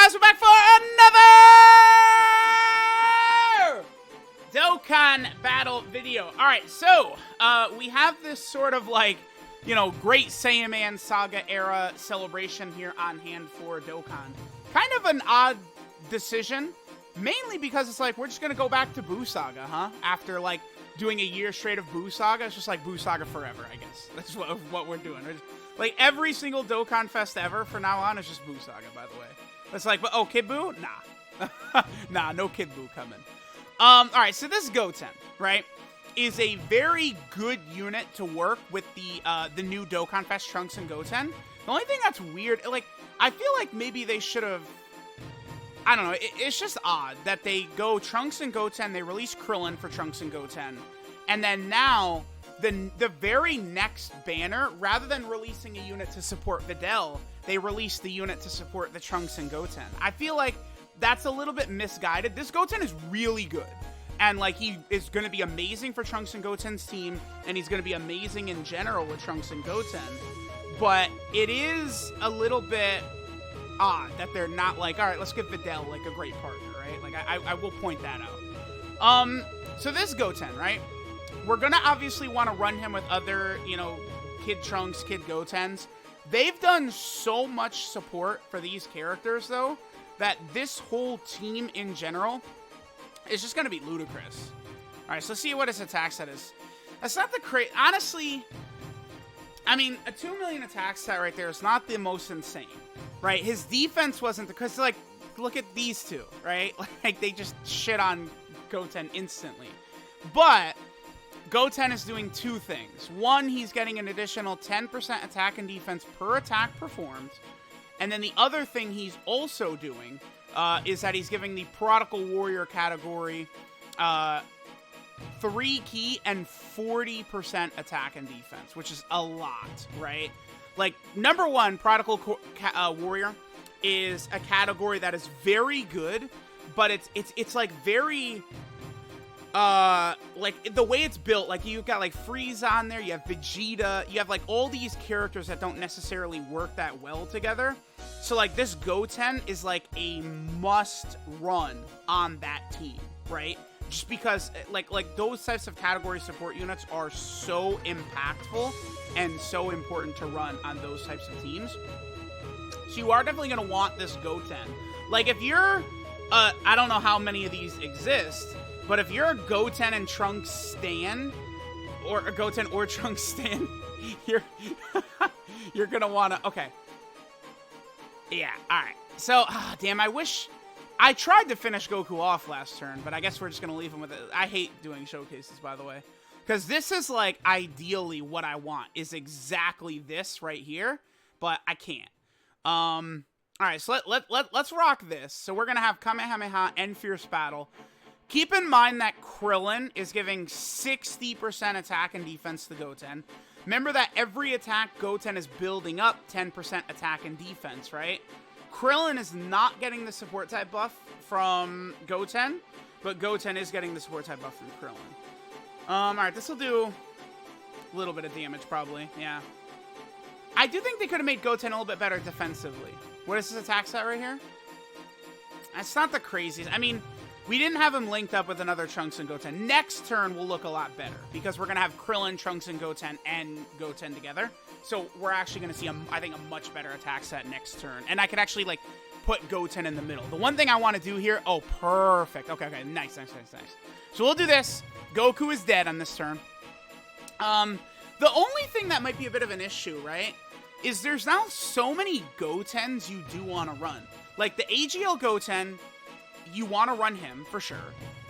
guys, we're back for another Dokkan battle video. Alright, so, we have this sort of like, you know, Great Saiyaman Saga era celebration here on hand for Dokkan. Kind of an odd decision, mainly because it's like, we're just gonna go back to Buu Saga, huh? After, like, doing a year straight of Buu Saga, it's just like Buu Saga forever, I guess. That's what we're doing. Like, every single Dokkan Fest ever from now on is just Buu Saga, by the way. It's like, but, oh, Kid Buu? Nah. Nah, no Kid Buu coming. Alright, so this Goten, right, is a very good unit to work with the new Dokkan Fest Trunks and Goten. The only thing that's weird, like, I feel like maybe they should have, I don't know, it's just odd that they go Trunks and Goten, they release Krillin for Trunks and Goten, and then now, the very next banner, rather than releasing a unit to support Videl, they released the unit to support the Trunks and Goten. I feel like that's a little bit misguided. This Goten is really good. And, like, he is going to be amazing for Trunks and Goten's team, and he's going to be amazing in general with Trunks and Goten. But it is a little bit odd that they're not like, all right, let's give Videl, like, a great partner, right? Like, I will point that out. So this Goten, right? We're going to obviously want to run him with other, you know, Kid Trunks, Kid Gotens. They've done so much support for these characters, though, that this whole team in general is just going to be ludicrous. All right, so let's see what his attack set is. That's not the crazy... Honestly, I mean, a 2 million attack set right there is not the most insane, right? His defense wasn't... Because, like, look at these two, right? Like, they just shit on Goten instantly. But Goten is doing two things. One, he's getting an additional 10% attack and defense per attack performed. And then the other thing he's also doing is that he's giving the Prodigal Warrior category 3 key and 40% attack and defense, which is a lot, right? Like, number one, Prodigal Warrior is a category that is very good, but it's like very... like, the way it's built, like, you've got, like, Frieza on there, you have Vegeta, you have, like, all these characters that don't necessarily work that well together. So, like, this Goten is, like, a must-run on that team, right? Just because, like, those types of category support units are so impactful and so important to run on those types of teams. So you are definitely going to want this Goten. Like, if you're, I don't know how many of these exist, but if you're a Goten and Trunks stan, or a Goten or Trunks stan, you're gonna wanna, okay. Yeah, alright. So, damn, I tried to finish Goku off last turn, but I guess we're just gonna leave him with it. I hate doing showcases, by the way. Because this is, like, ideally what I want, is exactly this right here, but I can't. Alright, so let's rock this. So we're gonna have Kamehameha and Fierce Battle. Keep in mind that Krillin is giving 60% attack and defense to Goten. Remember that every attack Goten is building up 10% attack and defense, right? Krillin is not getting the support type buff from Goten, but Goten is getting the support type buff from Krillin. Alright, this will do a little bit of damage, probably, yeah. I do think they could have made Goten a little bit better defensively. What is his attack set right here? That's not the craziest. I mean... We didn't have him linked up with another Trunks and Goten. Next turn will look a lot better because we're going to have Krillin, Trunks, and Goten together. So we're actually going to see, I think, a much better attack set next turn. And I could actually, like, put Goten in the middle. The one thing I want to do here... Oh, perfect. Okay, nice. So we'll do this. Goku is dead on this turn. The only thing that might be a bit of an issue, right, is there's now so many Gotens you do want to run. Like, the AGL Goten... You want to run him, for sure,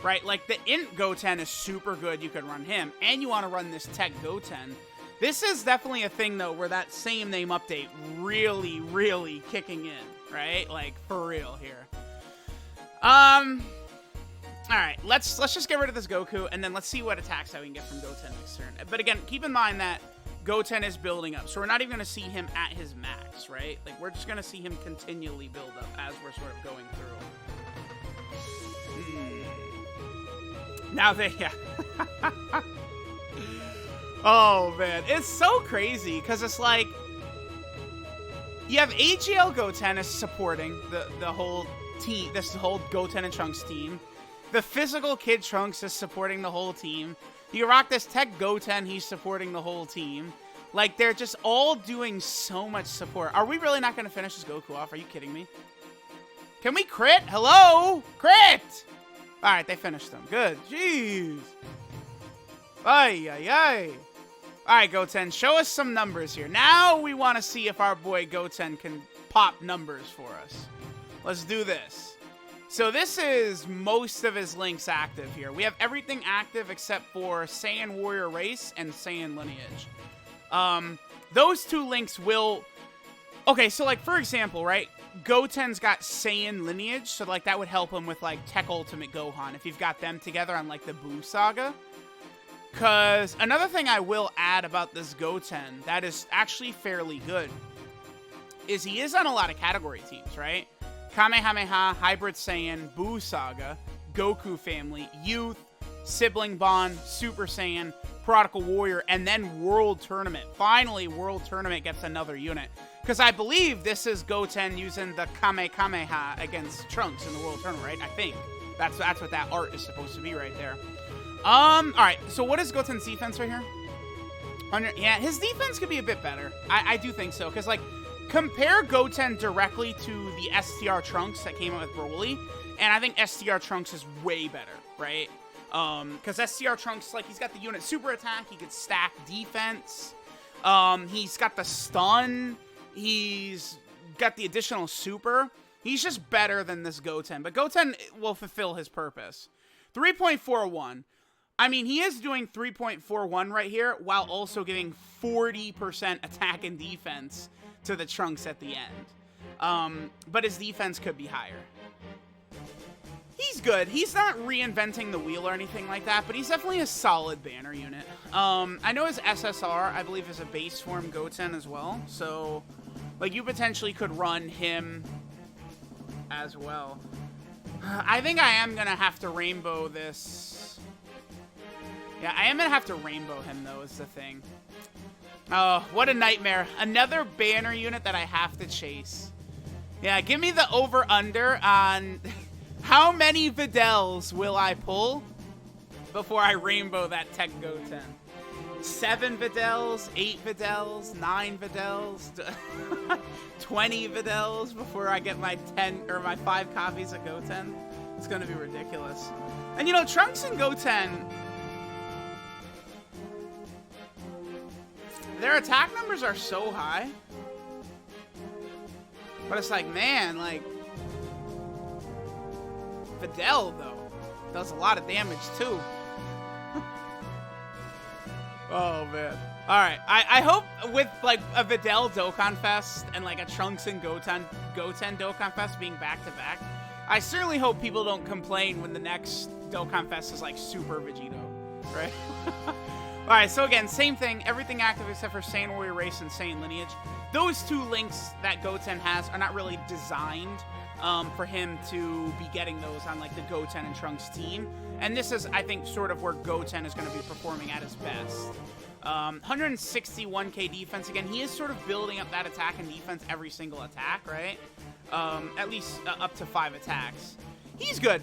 right? Like, the Int Goten is super good. You could run him. And you want to run this TEQ Goten. This is definitely a thing, though, where that same name update really, really kicking in, right? Like, for real here. Alright, let's just get rid of this Goku, and then let's see what attacks that we can get from Goten next turn. But again, keep in mind that Goten is building up, so we're not even going to see him at his max, right? Like, we're just going to see him continually build up as we're sort of going through. Now they, yeah. Oh, man. It's so crazy, because it's like, You have AGL Goten is supporting the whole team, this whole Goten and Trunks team. The physical Kid Trunks is supporting the whole team. You rock this TEQ Goten, he's supporting the whole team. Like, they're just all doing so much support. Are we really not going to finish this Goku off? Are you kidding me? Can we crit? Hello? Crit! Alright, they finished them. Good. Jeez. Ay, ay, ay. Alright, Goten, show us some numbers here. Now we want to see if our boy Goten can pop numbers for us. Let's do this. So this is most of his links active here. We have everything active except for Saiyan Warrior Race and Saiyan Lineage. Those two links will... Okay, so, like, for example, right? Goten's got Saiyan Lineage, so, like, that would help him with, like, TEQ Ultimate Gohan if you've got them together on, like, the Buu Saga. Because another thing I will add about this Goten that is actually fairly good is he is on a lot of category teams, right? Kamehameha, Hybrid Saiyan, Buu Saga, Goku Family, Youth, Sibling Bond, Super Saiyan, PRODICAL Warrior, and then World Tournament. Finally, World Tournament gets another unit. Because I believe this is Goten using the Kamehameha against Trunks in the World Tournament, right? I think. That's what that art is supposed to be right there. Alright, so what is Goten's defense right here? Yeah, his defense could be a bit better. I do think so, because, like, compare Goten directly to the STR Trunks that came out with Broly, and I think STR Trunks is way better, right? Because STR Trunks, like, he's got the unit super attack, he could stack defense, he's got the stun, he's got the additional super. He's just better than this Goten, but Goten will fulfill his purpose. 3.41. I mean, he is doing 3.41 right here, while also giving 40% attack and defense to the Trunks at the end. But his defense could be higher. He's good. He's not reinventing the wheel or anything like that, but he's definitely a solid banner unit. I know his SSR, I believe, is a base form Goten as well, so, like, you potentially could run him as well. I think I am going to have to rainbow this. Yeah, I am going to have to rainbow him, though, is the thing. Oh, what a nightmare. Another banner unit that I have to chase. Yeah, give me the over-under on how many Videls will I pull before I rainbow that TEQ Goten. 7 Videls, 8 Videls, 9 Videls, 20 Videls before I get my 10 or my 5 copies of Goten. It's gonna be ridiculous. And you know, Trunks and Goten, their attack numbers are so high. But it's like, man, like, Videl, though, does a lot of damage, too. Oh, man. Alright, I hope with, like, a Videl Dokkan Fest and, like, a Trunks and Goten Dokkan Fest being back-to-back, I certainly hope people don't complain when the next Dokkan Fest is, like, Super Vegito, right? Alright, so again, same thing, everything active except for Saiyan Warrior Race and Saiyan Lineage. Those two links that Goten has are not really designed for him to be getting those on, like, the Goten and Trunks team. And this is, I think, sort of where Goten is going to be performing at his best. 161k defense. Again, he is sort of building up that attack and defense every single attack, right? At least up to 5 attacks. He's good.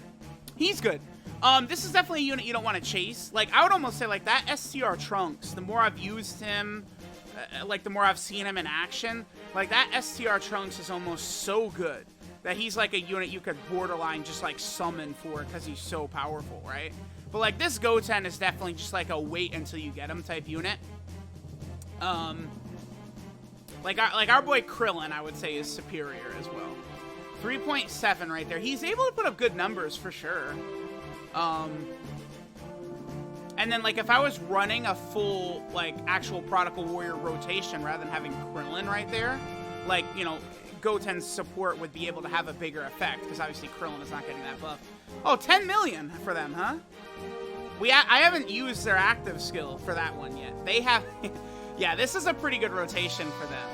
He's good. This is definitely a unit you don't want to chase. Like, I would almost say, like, that STR Trunks, the more I've used him, like, the more I've seen him in action, like, that STR Trunks is almost so good that he's, like, a unit you could borderline just, like, summon for because he's so powerful, right? But, like, this Goten is definitely just, like, a wait until you get him type unit. Like our boy Krillin, I would say, is superior as well. 3.7 right there. He's able to put up good numbers for sure. And then, like, if I was running a full, like, actual PRODICAL Warrior rotation rather than having Krillin right there, like, you know, Goten's support would be able to have a bigger effect, because obviously Krillin is not getting that buff. Oh, 10 million for them, huh? I haven't used their active skill for that one yet. They have... Yeah, this is a pretty good rotation for them.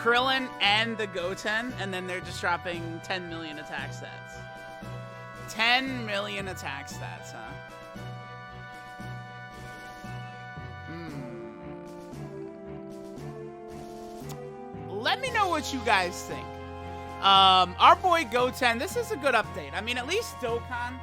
Krillin and the Goten, and then they're just dropping 10 million attack stats. 10 million attack stats, huh? let me know what you guys think. Our boy Goten, this is a good update. I mean, at least Dokkan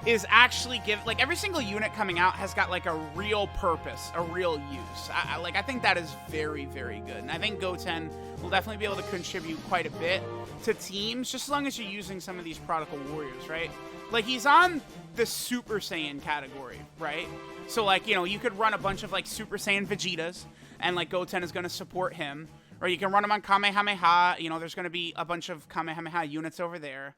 is actually like every single unit coming out has got like a real purpose, a real use. I think that is very, very good. And I think Goten will definitely be able to contribute quite a bit to teams, just as long as you're using some of these Prodigal Warriors, right? Like, he's on the Super Saiyan category, right? So, like, you know, you could run a bunch of, like, Super Saiyan Vegetas, and, like, Goten is going to support him. Or you can run him on Kamehameha. You know, there's going to be a bunch of Kamehameha units over there.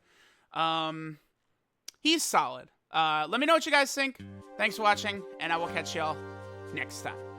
He's solid. Let me know what you guys think. Thanks for watching, and I will catch y'all next time.